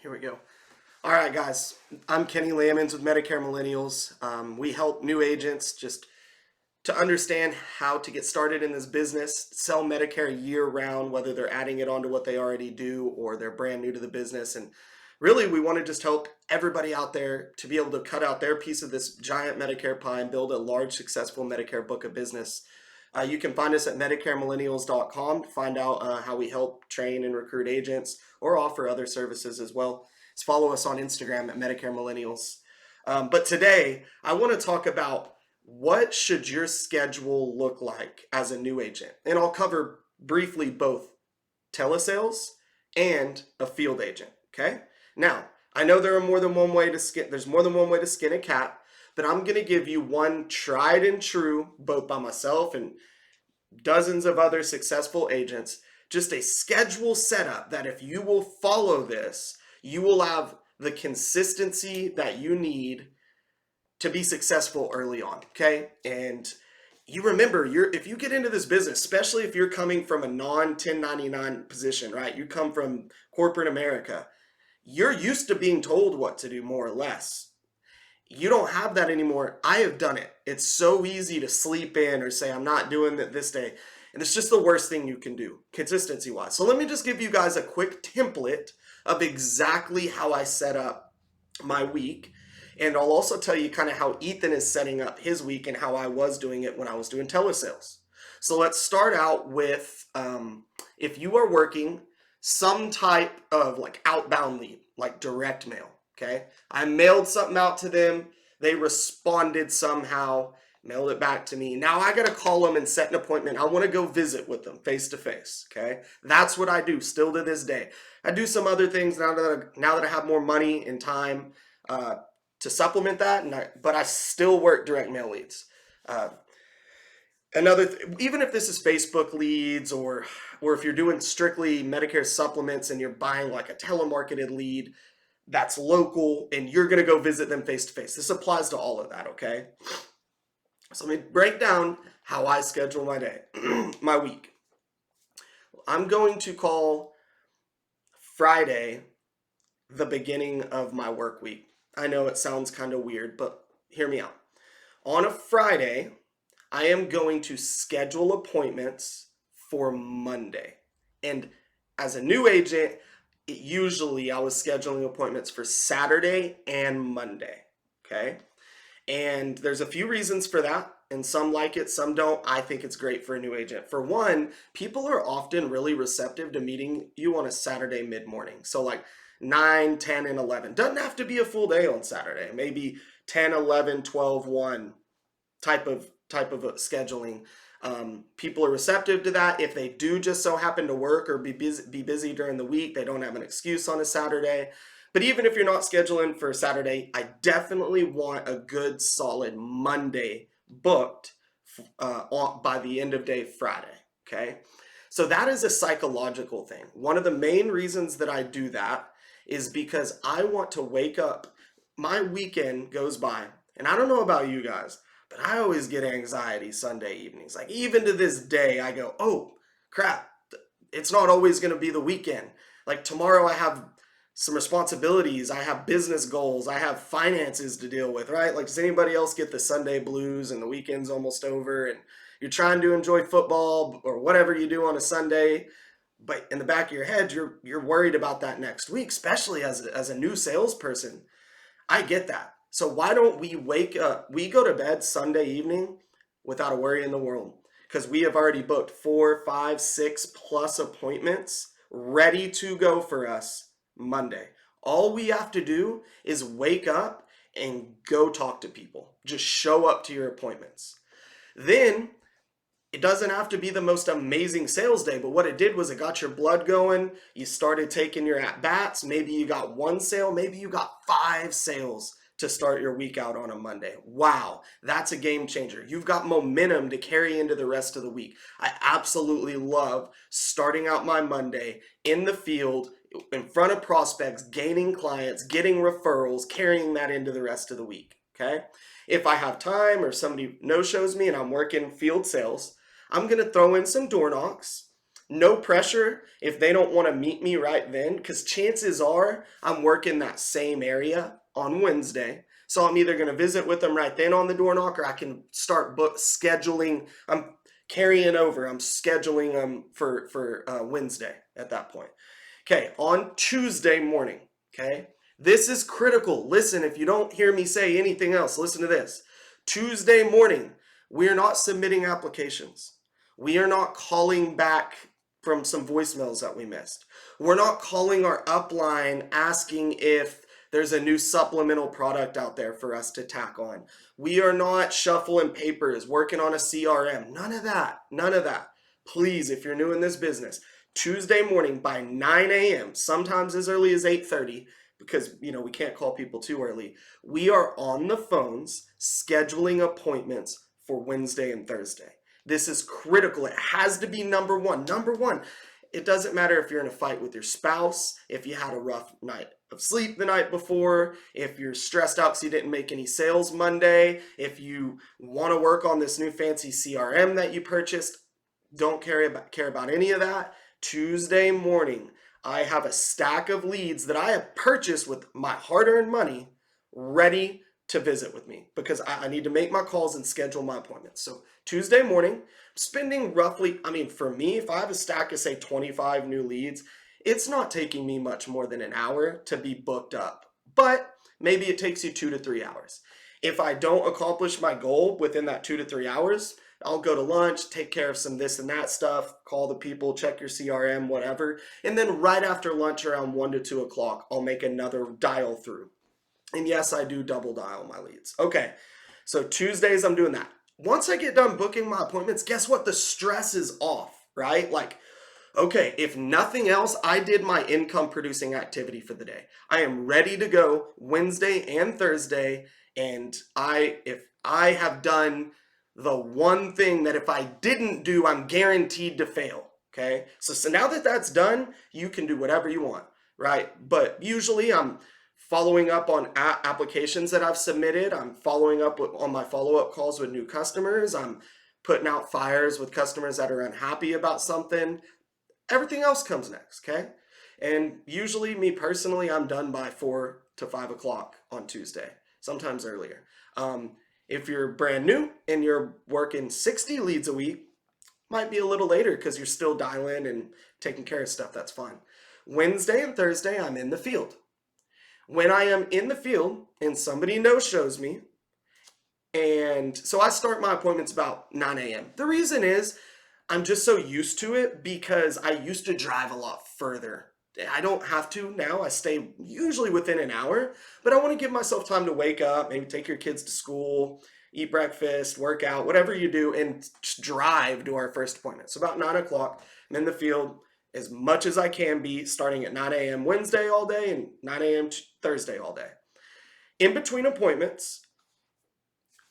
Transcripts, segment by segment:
Here we go. All right, guys. I'm Kenny Lammons with Medicare Millennials. We help new agents just to understand how to get started in this business, sell Medicare year round, whether they're adding it onto what they already do or they're brand new to the business. And really, we want to just help everybody out there to be able to cut out their piece of this giant Medicare pie and build a large, successful Medicare book of business. You can find us at MedicareMillennials.com to find out how we help train and recruit agents or offer other services as well. Just follow us on Instagram at Medicare Millennials. But today, I want to talk about what should your schedule look like as a new agent. And I'll cover briefly both telesales and a field agent, okay? Now, I know there's more than one way to skin a cat, but I'm going to give you one tried and true, both by myself and dozens of other successful agents, just a schedule setup that if you will follow this, you will have the consistency that you need to be successful early on, okay? And you remember, if you get into this business, especially if you're coming from a non-1099 position, right? You come from corporate America, you're used to being told what to do more or less. You don't have that anymore. I have done it. It's so easy to sleep in or say, I'm not doing it this day. And it's just the worst thing you can do, consistency-wise. So let me just give you guys a quick template of exactly how I set up my week. And I'll also tell you kind of how Ethan is setting up his week and how I was doing it when I was doing telesales. So let's start out with if you are working some type of like outbound lead, like direct mail, okay? I mailed something out to them. They responded somehow, mailed it back to me. Now I got to call them and set an appointment. I want to go visit with them face to face, okay? That's what I do still to this day. I do some other things now that I have more money and time to supplement that, but I still work direct mail leads. Even if this is Facebook leads or if you're doing strictly Medicare supplements and you're buying like a telemarketed lead that's local and you're going to go visit them face to face. This applies to all of that, okay? So let me break down how I schedule my day, my week. I'm going to call Friday the beginning of my work week. I know it sounds kind of weird, but hear me out. On a Friday, I am going to schedule appointments for Monday. And as a new agent, usually I was scheduling appointments for Saturday and Monday, okay? And there's a few reasons for that, and some like it, some don't. I think it's great for a new agent. For one, people are often really receptive to meeting you on a Saturday mid-morning. So like 9, 10, and 11. Doesn't have to be a full day on Saturday. Maybe 10, 11, 12, 1 type of scheduling. People are receptive to that. If they do just so happen to work or be busy during the week, they don't have an excuse on a Saturday. But even if you're not scheduling for a Saturday, I definitely want a good solid Monday booked by the end of day Friday, okay? So that is a psychological thing. One of the main reasons that I do that is because I want to wake up. My weekend goes by, and I don't know about you guys, but I always get anxiety Sunday evenings. Like even to this day, I go, oh crap, it's not always going to be the weekend. Like tomorrow I have some responsibilities, I have business goals, I have finances to deal with, right? Like does anybody else get the Sunday blues and the weekend's almost over and you're trying to enjoy football or whatever you do on a Sunday, but in the back of your head, you're worried about that next week, especially as a new salesperson. I get that. So why don't we go to bed Sunday evening without a worry in the world? Because we have already booked 4, 5, 6 plus appointments ready to go for us Monday. All we have to do is wake up and go talk to people. Just show up to your appointments. Then it doesn't have to be the most amazing sales day, but what it did was it got your blood going. You started taking your at-bats. Maybe you got 1 sale. Maybe you got 5 sales to start your week out on a Monday. Wow, that's a game changer. You've got momentum to carry into the rest of the week. I absolutely love starting out my Monday in the field, in front of prospects, gaining clients, getting referrals, carrying that into the rest of the week, okay? If I have time or somebody no-shows me and I'm working field sales, I'm going to throw in some door knocks. No pressure if they don't want to meet me right then, because chances are I'm working that same area on Wednesday. So I'm either going to visit with them right then on the door knock, or I can start scheduling. I'm carrying over. I'm scheduling them for Wednesday at that point. Okay, on Tuesday morning. Okay, this is critical. Listen, if you don't hear me say anything else, listen to this. Tuesday morning, we are not submitting applications. We are not calling back from some voicemails that we missed. We're not calling our upline asking if there's a new supplemental product out there for us to tack on. We are not shuffling papers, working on a CRM. None of that. None of that. Please, if you're new in this business, Tuesday morning by 9 a.m., sometimes as early as 8:30, because we can't call people too early. We are on the phones scheduling appointments for Wednesday and Thursday. This is critical. It has to be number one. Number one. It doesn't matter if you're in a fight with your spouse, if you had a rough night of sleep the night before, if you're stressed out because you didn't make any sales Monday, if you want to work on this new fancy CRM that you purchased. Don't care about any of that. Tuesday morning, I have a stack of leads that I have purchased with my hard-earned money ready to visit with me, because I need to make my calls and schedule my appointments. So Tuesday morning, spending roughly, for me, if I have a stack of say 25 new leads, it's not taking me much more than an hour to be booked up, but maybe it takes you 2 to 3 hours. If I don't accomplish my goal within that 2 to 3 hours, I'll go to lunch, take care of some this and that stuff, call the people, check your CRM, whatever. And then right after lunch around 1 to 2 o'clock, I'll make another dial through. And yes, I do double dial my leads. Okay, so Tuesdays I'm doing that. Once I get done booking my appointments, guess what? The stress is off, right? Like, okay, if nothing else, I did my income producing activity for the day. I am ready to go Wednesday and Thursday. And if I have done the one thing that if I didn't do, I'm guaranteed to fail. Okay, so now that that's done, you can do whatever you want, right? But usually I'm following up on applications that I've submitted. I'm following up on my follow-up calls with new customers. I'm putting out fires with customers that are unhappy about something. Everything else comes next, okay? And usually, me personally, I'm done by 4 to 5 o'clock on Tuesday, sometimes earlier. If you're brand new and you're working 60 leads a week, might be a little later because you're still dialing and taking care of stuff. That's fine. Wednesday and Thursday, I'm in the field. When I am in the field and somebody no-shows me, and so I start my appointments about 9 a.m. The reason is I'm just so used to it because I used to drive a lot further. I don't have to now. I stay usually within an hour, but I want to give myself time to wake up, maybe take your kids to school, eat breakfast, work out, whatever you do, and drive to our first appointment. So about 9 o'clock, I'm in the field as much as I can be, starting at 9 a.m. Wednesday all day and 9 a.m. Thursday all day. In between appointments,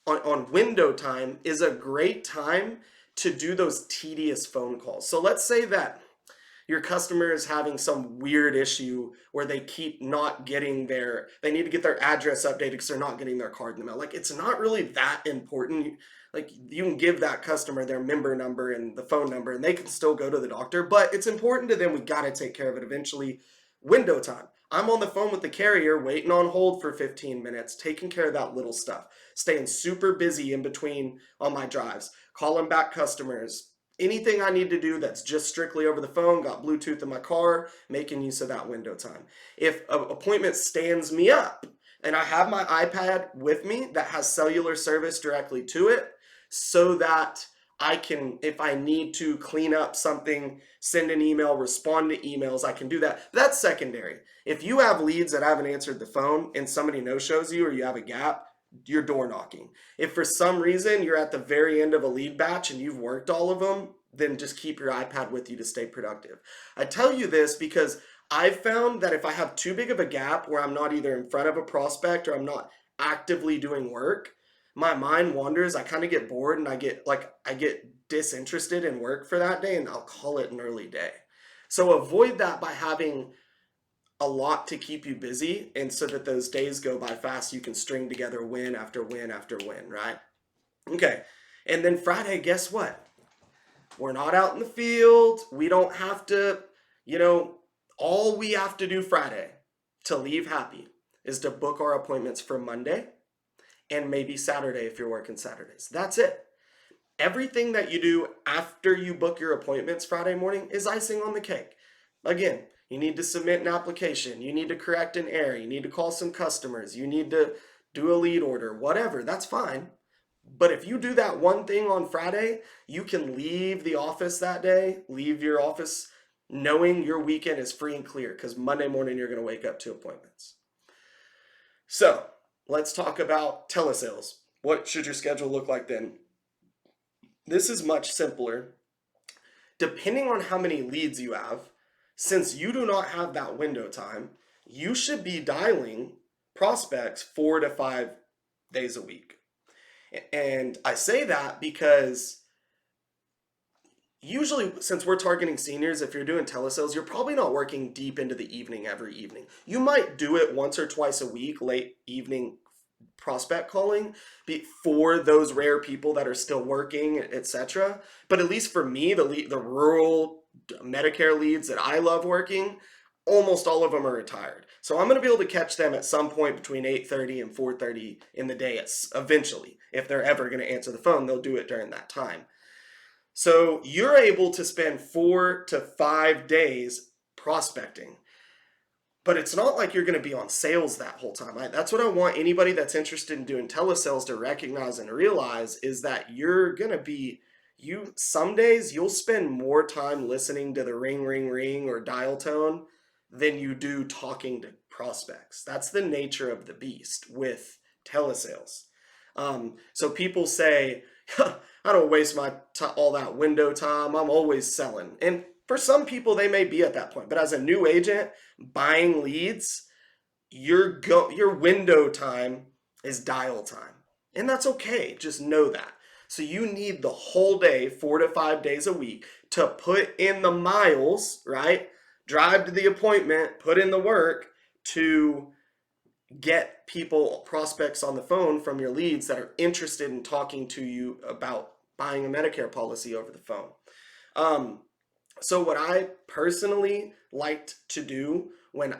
on window time is a great time to do those tedious phone calls. So let's say that your customer is having some weird issue where they keep not getting they need to get their address updated because they're not getting their card in the mail. Like, it's not really that important. Like, you can give that customer their member number and the phone number and they can still go to the doctor, but it's important to them. We got to take care of it eventually. Window time. I'm on the phone with the carrier, waiting on hold for 15 minutes, taking care of that little stuff, staying super busy in between on my drives, calling back customers, anything I need to do that's just strictly over the phone, got Bluetooth in my car, making use of that window time. If an appointment stands me up and I have my iPad with me that has cellular service directly to it, so that I can, if I need to clean up something, send an email, respond to emails, I can do that. That's secondary. If you have leads that haven't answered the phone and somebody no-shows you or you have a gap, you're door knocking. If for some reason you're at the very end of a lead batch and you've worked all of them, then just keep your iPad with you to stay productive. I tell you this because I've found that if I have too big of a gap where I'm not either in front of a prospect or I'm not actively doing work, my mind wanders. I kind of get bored and I get disinterested in work for that day, and I'll call it an early day. So avoid that by having a lot to keep you busy, and so that those days go by fast, you can string together win after win after win, right? Okay, and then Friday, guess what? We're not out in the field. We don't have to, you know, all we have to do Friday to leave happy is to book our appointments for Monday and maybe Saturday if you're working Saturdays. That's it. Everything that you do after you book your appointments Friday morning is icing on the cake. Again, you need to submit an application. You need to correct an error. You need to call some customers. You need to do a lead order, whatever. That's fine. But if you do that one thing on Friday, you can leave the office that day, leave your office knowing your weekend is free and clear because Monday morning you're going to wake up to appointments. So let's talk about telesales. What should your schedule look like then? This is much simpler. Depending on how many leads you have, since you do not have that window time, you should be dialing prospects 4 to 5 days a week. And I say that because usually, since we're targeting seniors, if you're doing telesales, you're probably not working deep into the evening every evening. You might do it once or twice a week, late evening prospect calling for those rare people that are still working, etc. But at least for me, the rural Medicare leads that I love working, almost all of them are retired. So I'm going to be able to catch them at some point between 8:30 and 4:30 in the day eventually. If they're ever going to answer the phone, they'll do it during that time. So you're able to spend 4 to 5 days prospecting. But it's not like you're going to be on sales that whole time. That's what I want anybody that's interested in doing telesales to recognize and realize is that you're going to be, some days you'll spend more time listening to the ring, ring, ring or dial tone than you do talking to prospects. That's the nature of the beast with telesales. So people say, I don't waste all that window time. I'm always selling. And for some people, they may be at that point. But as a new agent buying leads, your window time is dial time. And that's okay. Just know that. So you need the whole day, 4 to 5 days a week, to put in the miles, right? Drive to the appointment, put in the work to get prospects on the phone from your leads that are interested in talking to you about buying a Medicare policy over the phone. So what I personally liked to do when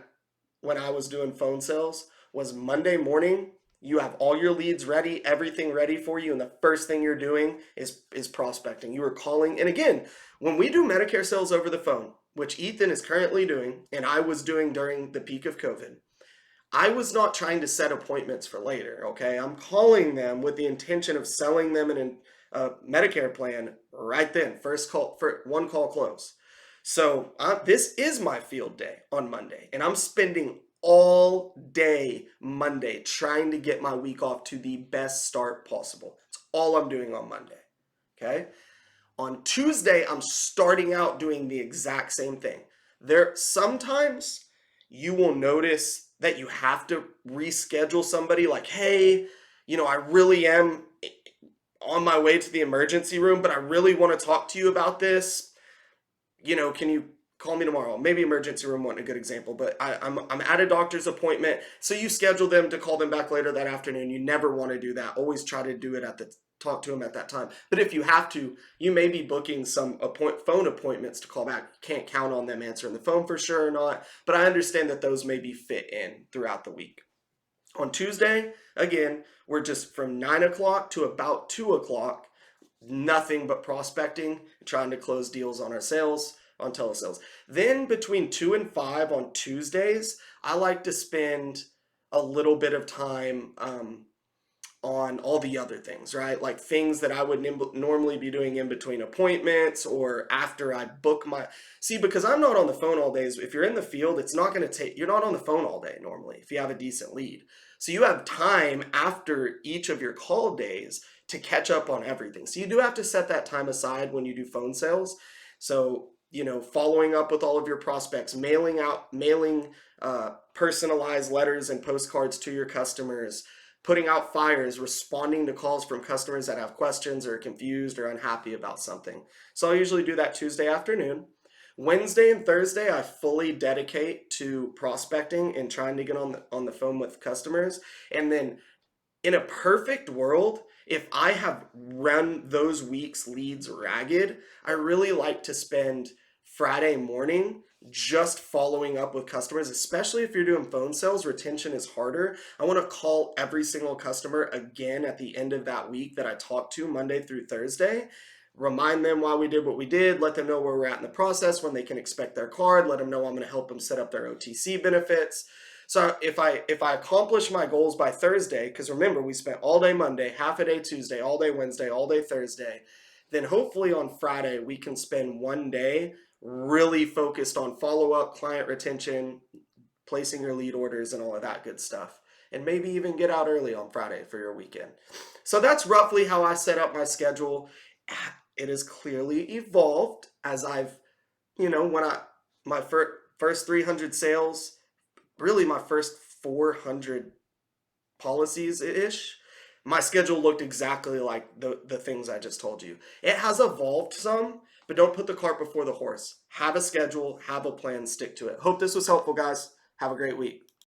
I was doing phone sales was Monday morning, you have all your leads ready, everything ready for you, and the first thing you're doing is prospecting. You are calling, and again, when we do Medicare sales over the phone, which Ethan is currently doing, and I was doing during the peak of COVID, I was not trying to set appointments for later, okay? I'm calling them with the intention of selling them a Medicare plan right then, first call, for one call close. So this is my field day on Monday, and I'm spending all day Monday trying to get my week off to the best start possible. It's all I'm doing on Monday, okay? On Tuesday, I'm starting out doing the exact same thing. Sometimes you will notice that you have to reschedule somebody like, hey, I really am on my way to the emergency room, but I really want to talk to you about this. Can you call me tomorrow? Maybe emergency room wasn't a good example, but I'm at a doctor's appointment. So you schedule them to call them back later that afternoon. You never want to do that. Always try to do it talk to them at that time. But if you have to, you may be booking some phone appointments to call back. You can't count on them answering the phone for sure or not, but I understand that those may be fit in throughout the week. On Tuesday, again, we're just from 9 o'clock to about 2 o'clock, nothing but prospecting, trying to close deals on our sales, on telesales. Then between 2 and 5 on Tuesdays, I like to spend a little bit of time on all the other things, right? Like things that I would normally be doing in between appointments or after I book because I'm not on the phone all days. If you're in the field, you're not on the phone all day normally if you have a decent lead. So you have time after each of your call days to catch up on everything. So you do have to set that time aside when you do phone sales. So, following up with all of your prospects, mailing personalized letters and postcards to your customers, putting out fires, responding to calls from customers that have questions or are confused or unhappy about something. So I usually do that Tuesday afternoon. Wednesday and Thursday, I fully dedicate to prospecting and trying to get on the phone with customers. And then in a perfect world, If I have run those weeks' leads ragged, I really like to spend Friday morning just following up with customers, especially if you're doing phone sales. Retention is harder. I want to call every single customer again at the end of that week that I talked to Monday through Thursday. Remind them why we did what we did, let them know where we're at in the process, when they can expect their card, let them know I'm going to help them set up their OTC benefits. So if I accomplish my goals by Thursday, because remember we spent all day Monday, half a day Tuesday, all day Wednesday, all day Thursday, then hopefully on Friday we can spend one day really focused on follow up, client retention, placing your lead orders, and all of that good stuff. And maybe even get out early on Friday for your weekend. So that's roughly how I set up my schedule. It has clearly evolved as I've, when my first 300 sales, really my first 400 policies ish, my schedule looked exactly like the things I just told you. It has evolved some, but don't put the cart before the horse. Have a schedule, have a plan, stick to it. Hope this was helpful, guys. Have a great week.